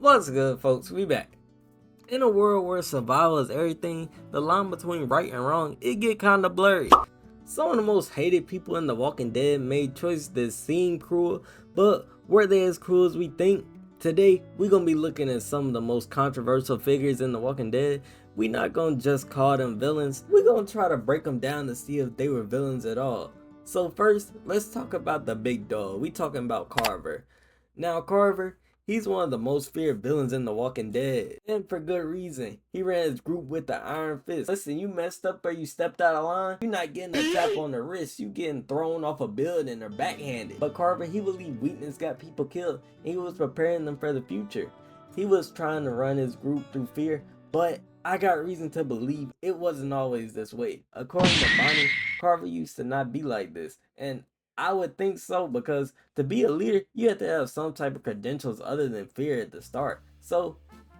What's good, folks? We back. In a world where survival is everything, the line between right and wrong, it get kinda blurry. Some of the most hated people in The Walking Dead made choices that seem cruel, but were they as cruel as we think? Today, we're gonna be looking at some of the most controversial figures in The Walking Dead. We not gonna just call them villains, we're gonna try to break them down to see if they were villains at all. So first, let's talk about the big dog. We talking about Carver. Now Carver, he's one of the most feared villains in The Walking Dead, and for good reason. He ran his group with the Iron Fist. Listen, you messed up or you stepped out of line, you're not getting a tap on the wrist, you getting thrown off a building or backhanded. But Carver, he believed weakness got people killed, and he was preparing them for the future. He was trying to run his group through fear, but I got reason to believe it wasn't always this way. According to Bonnie, Carver used to not be like this, and I would think so, because to be a leader, you have to have some type of credentials other than fear at the start. So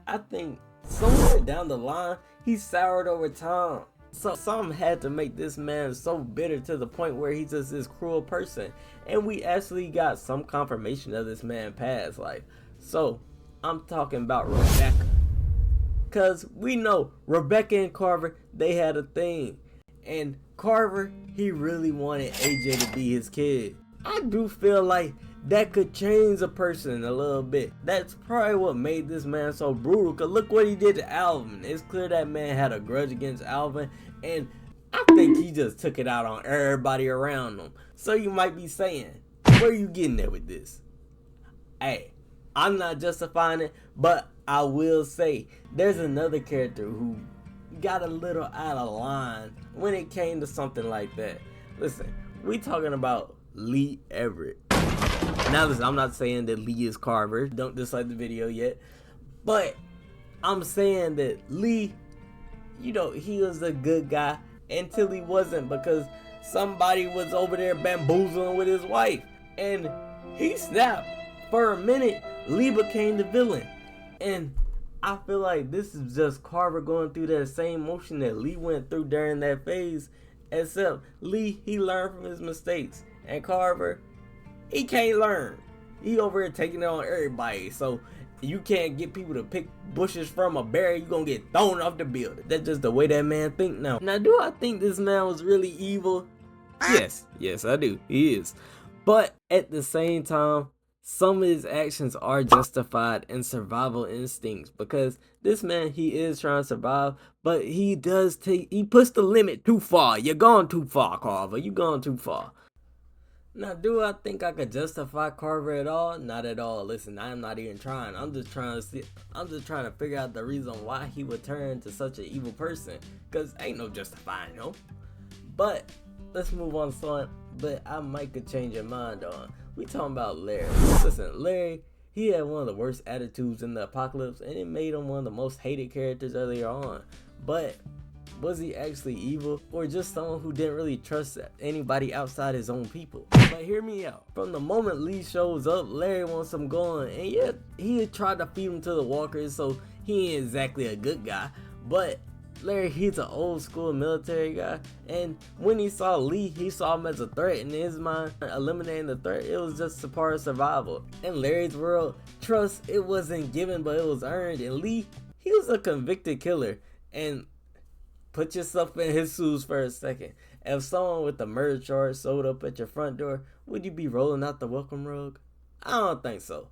I think somewhere down the line, he soured over time. So something had to make this man so bitter to the point where he's just this cruel person. And we actually got some confirmation of this man's past life. So I'm talking about Rebecca. Cause we know Rebecca and Carver, they had a thing. And Carver, he really wanted AJ to be his kid. I do feel like that could change a person a little bit. That's probably what made this man so brutal, cause look what he did to Alvin. It's clear that man had a grudge against Alvin, and I think he just took it out on everybody around him. So you might be saying, where you getting at with this? Hey, I'm not justifying it, but I will say there's another character who got a little out of line when it came to something like that. Listen, we talking about Lee Everett. Now listen, I'm not saying that Lee is Carver. Don't dislike the video yet. But I'm saying that Lee, you know, he was a good guy until he wasn't, because somebody was over there bamboozling with his wife. And he snapped. For a minute, Lee became the villain. And I feel like this is just Carver going through that same motion that Lee went through during that phase, except Lee, he learned from his mistakes, and Carver, he can't learn. He over here taking it on everybody, so you can't get people to pick bushes from a berry, you gonna get thrown off the building. That's just the way that man think now. Now, do I think this man was really evil? Yes, I do. He is. But at the same time, some of his actions are justified in survival instincts, because this man, he is trying to survive, but he puts the limit too far. You're going too far, Carver. You're going too far. Now, do I think I could justify Carver at all? Not at all. Listen, I'm not even trying. I'm just trying to figure out the reason why he would turn to such an evil person, because ain't no justifying him. But let's move on to something but I might could change your mind on. We talking about Larry. Listen, Larry, he had one of the worst attitudes in the apocalypse, and it made him one of the most hated characters earlier on. But was he actually evil, or just someone who didn't really trust anybody outside his own people? But hear me out. From the moment Lee shows up, Larry wants him going, and yeah, he had tried to feed him to the walkers, so he ain't exactly a good guy. But Larry, he's an old school military guy, and when he saw Lee, he saw him as a threat. In his mind, eliminating the threat, it was just a part of survival. In Larry's world, trust, it wasn't given, but it was earned. And Lee, he was a convicted killer. And put yourself in his shoes for a second. If someone with a murder charge showed up at your front door, would you be rolling out the welcome rug? I don't think so.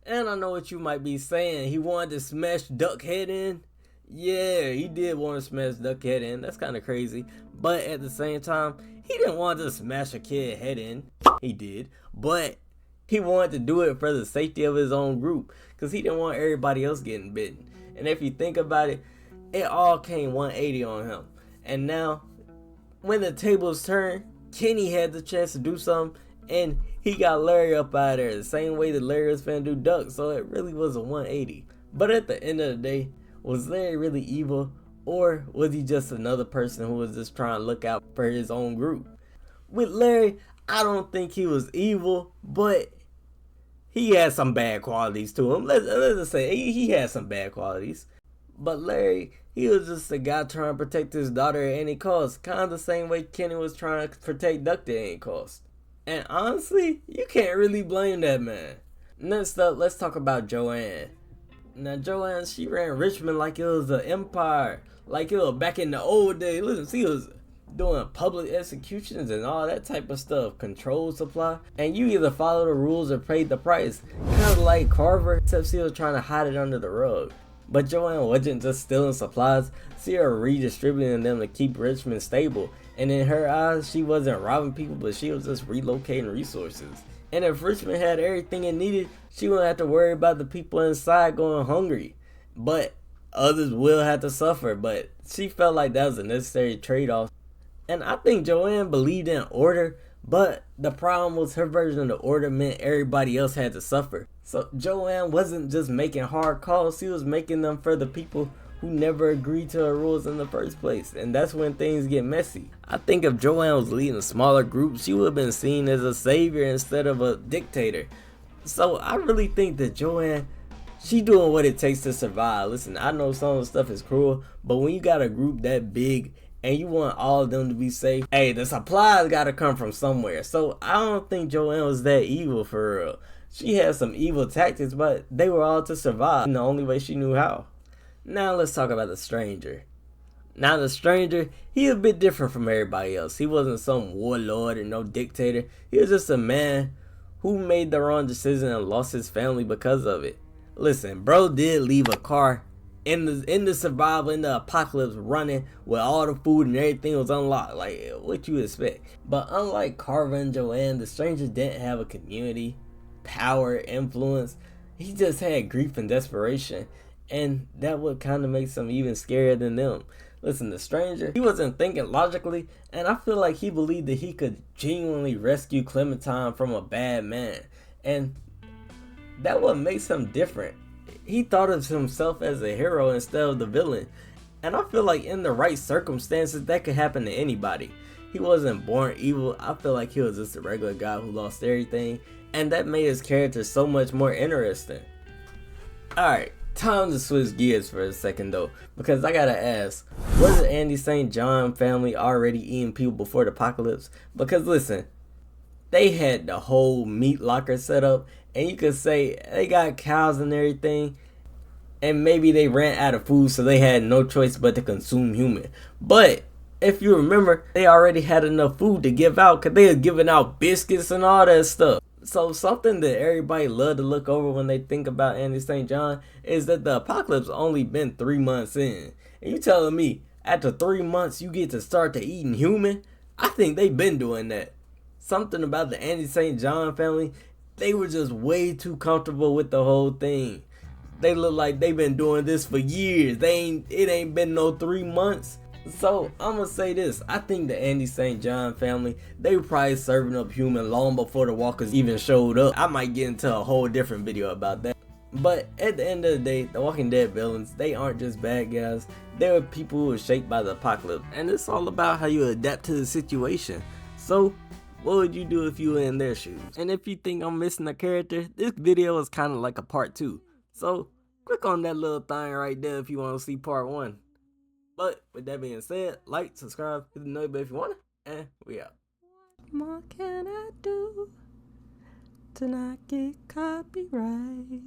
And I know what you might be saying. He wanted to smash Duckhead in. Yeah, he did want to smash Duckhead in. That's kind of crazy. But at the same time, he didn't want to smash a kid head in. He did. But he wanted to do it for the safety of his own group, because he didn't want everybody else getting bitten. And if you think about it, it all came 180 on him. And now, when the tables turned, Kenny had the chance to do something, and he got Larry up out of there the same way that Larry was finna do Duck. So it really was a 180. But at the end of the day, was Larry really evil, or was he just another person who was just trying to look out for his own group? With Larry, I don't think he was evil, but he had some bad qualities to him. Let's just say he had some bad qualities. But Larry, he was just a guy trying to protect his daughter at any cost, kind of the same way Kenny was trying to protect Duck at any cost. And honestly, you can't really blame that man. Next up, let's talk about Joanne. Now Joanne, she ran Richmond like it was an empire, like it was back in the old days. Listen, she was doing public executions and all that type of stuff, controlled supply, and you either follow the rules or paid the price. Kind of like Carver, except she was trying to hide it under the rug. But Joanne wasn't just stealing supplies, she was redistributing them to keep Richmond stable. And in her eyes, she wasn't robbing people, but she was just relocating resources. And if Richmond had everything it needed, she wouldn't have to worry about the people inside going hungry. But others will have to suffer, but she felt like that was a necessary trade-off. And I think Joanne believed in order, but the problem was her version of the order meant everybody else had to suffer. So Joanne wasn't just making hard calls, she was making them for the people who never agreed to her rules in the first place. And that's when things get messy. I think if Joanne was leading a smaller group, she would have been seen as a savior instead of a dictator. So I really think that Joanne, she doing what it takes to survive. Listen, I know some of the stuff is cruel, but when you got a group that big and you want all of them to be safe, hey, the supplies gotta come from somewhere. So I don't think Joanne was that evil for real. She had some evil tactics, but they were all to survive in the only way she knew how. Now let's talk about the stranger. Now the stranger, he a bit different from everybody else. He wasn't some warlord or no dictator. He was just a man who made the wrong decision and lost his family because of it. Listen, bro did leave a car in the survival, in the apocalypse, running with all the food and everything was unlocked. Like, what you expect? But unlike Carver and Joanne, the stranger didn't have a community, power, influence. He just had grief and desperation. And that would kind of make him even scarier than them. Listen, the stranger, he wasn't thinking logically, and I feel like he believed that he could genuinely rescue Clementine from a bad man. And that what makes him different. He thought of himself as a hero instead of the villain. And I feel like in the right circumstances, that could happen to anybody. He wasn't born evil. I feel like he was just a regular guy who lost everything. And that made his character so much more interesting. Alright. Time to switch gears for a second though, because I gotta ask, was the Andy St. John family already eating people before the apocalypse? Because listen, they had the whole meat locker set up, and you could say they got cows and everything, and maybe they ran out of food so they had no choice but to consume human. But if you remember, they already had enough food to give out because they were giving out biscuits and all that stuff. So something that everybody love to look over when they think about Andy St. John is that the apocalypse only been 3 months in. And you telling me after 3 months you get to start to eating human? I think they been doing that. Something about the Andy St. John family, they were just way too comfortable with the whole thing. They look like they been doing this for years. It ain't been no 3 months. So I'm gonna say this, I think the Andy St. John family, they were probably serving up human long before the walkers even showed up. I might get into a whole different video about that. But at the end of the day, the Walking Dead villains, they aren't just bad guys. They were people who were shaped by the apocalypse. And it's all about how you adapt to the situation. So what would you do if you were in their shoes? And if you think I'm missing a character, this video is kind of like a part 2. So click on that little thing right there if you want to see part 1. But with that being said, like, subscribe, hit the notification if you want it, and we out. What more can I do to not get copyright?